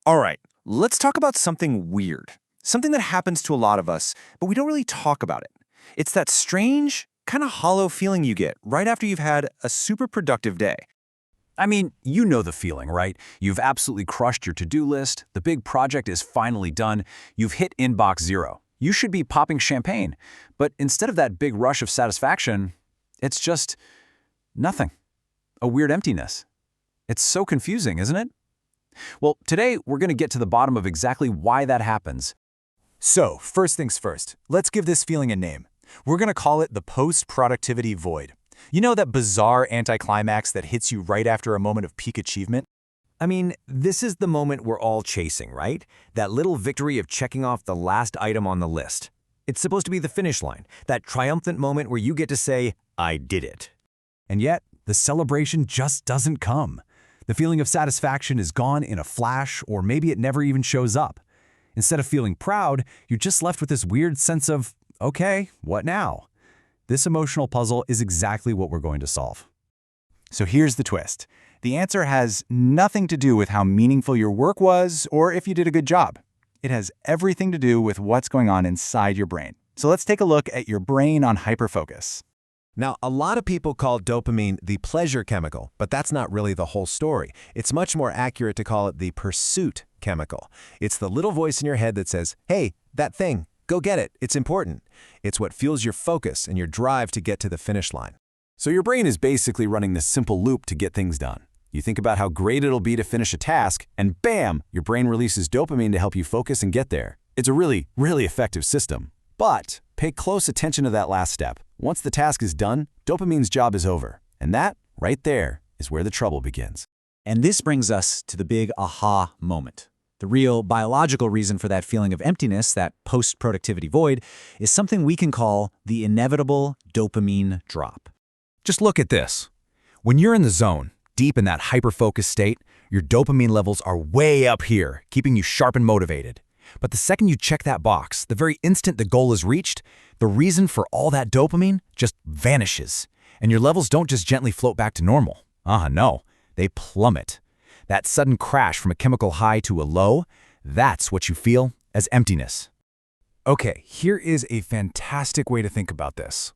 All right, let's talk about something weird. Something that happens to a lot of us, but we don't really talk about it. It's that strange, kind of hollow feeling you get right after you've had a super productive day. I mean, you know the feeling, right? You've absolutely crushed your to-do list, the big project is finally done, you've hit inbox zero. You should be popping champagne, but instead of that big rush of satisfaction, it's just nothing. A weird emptiness. It's so confusing, isn't it? Well, today we're going to get to the bottom of exactly why that happens. So, first things first, let's give this feeling a name. We're going to call it the post-productivity void. You know that bizarre anticlimax that hits you right after a moment of peak achievement? I mean, this is the moment we're all chasing, right? That little victory of checking off the last item on the list. It's supposed to be the finish line, that triumphant moment where you get to say, I did it. And yet, the celebration just doesn't come. The feeling of satisfaction is gone in a flash, or maybe it never even shows up. Instead of feeling proud, you're just left with this weird sense of, okay, what now? This emotional puzzle is exactly what we're going to solve. So here's the twist. The answer has nothing to do with how meaningful your work was or if you did a good job. It has everything to do with what's going on inside your brain. So let's take a look at your brain on hyperfocus. Now, a lot of people call dopamine the pleasure chemical, but that's not really the whole story. It's much more accurate to call it the pursuit chemical. It's the little voice in your head that says, hey, that thing, go get it, it's important. It's what fuels your focus and your drive to get to the finish line. So your brain is basically running this simple loop to get things done. You think about how great it'll be to finish a task, and bam, your brain releases dopamine to help you focus and get there. It's a really, really effective system. But pay close attention to that last step. Once the task is done, dopamine's job is over. And that, right there, is where the trouble begins. And this brings us to the big aha moment. The real biological reason for that feeling of emptiness, that post-productivity void, is something we can call the inevitable dopamine drop. Just look at this. When you're in the zone, deep in that hyper-focused state, your dopamine levels are way up here, keeping you sharp and motivated. But the second you check that box, the very instant the goal is reached, the reason for all that dopamine just vanishes. And your levels don't just gently float back to normal. No, they plummet. That sudden crash from a chemical high to a low, that's what you feel as emptiness. Okay, here is a fantastic way to think about this.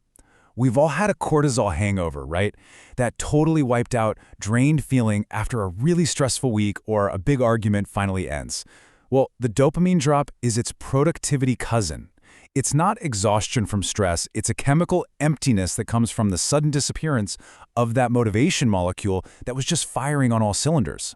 We've all had a cortisol hangover, right? That totally wiped out, drained feeling after a really stressful week or a big argument finally ends. Well, the dopamine drop is its productivity cousin. It's not exhaustion from stress, it's a chemical emptiness that comes from the sudden disappearance of that motivation molecule that was just firing on all cylinders.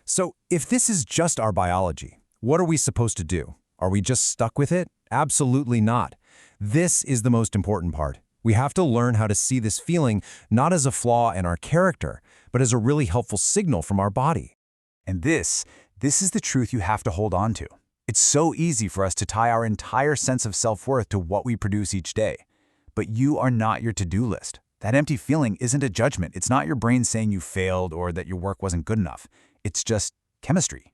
So if this is just our biology, what are we supposed to do? Are we just stuck with it? Absolutely not. This is the most important part. We have to learn how to see this feeling not as a flaw in our character, but as a really helpful signal from our body. And this is the truth you have to hold on to. It's so easy for us to tie our entire sense of self-worth to what we produce each day. But you are not your to-do list. That empty feeling isn't a judgment. It's not your brain saying you failed or that your work wasn't good enough. It's just chemistry.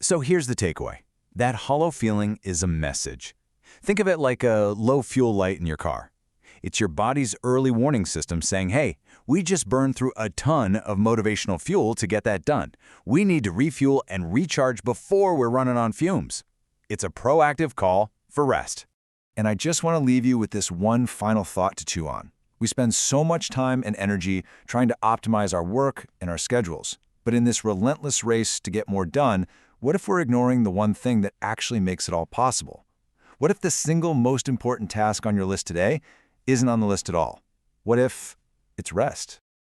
So here's the takeaway. That hollow feeling is a message. Think of it like a low fuel light in your car. It's your body's early warning system saying, hey, we just burned through a ton of motivational fuel to get that done. We need to refuel and recharge before we're running on fumes. It's a proactive call for rest. And I just want to leave you with this one final thought to chew on. We spend so much time and energy trying to optimize our work and our schedules. But in this relentless race to get more done, what if we're ignoring the one thing that actually makes it all possible? What if the single most important task on your list today isn't on the list at all? What if it's rest?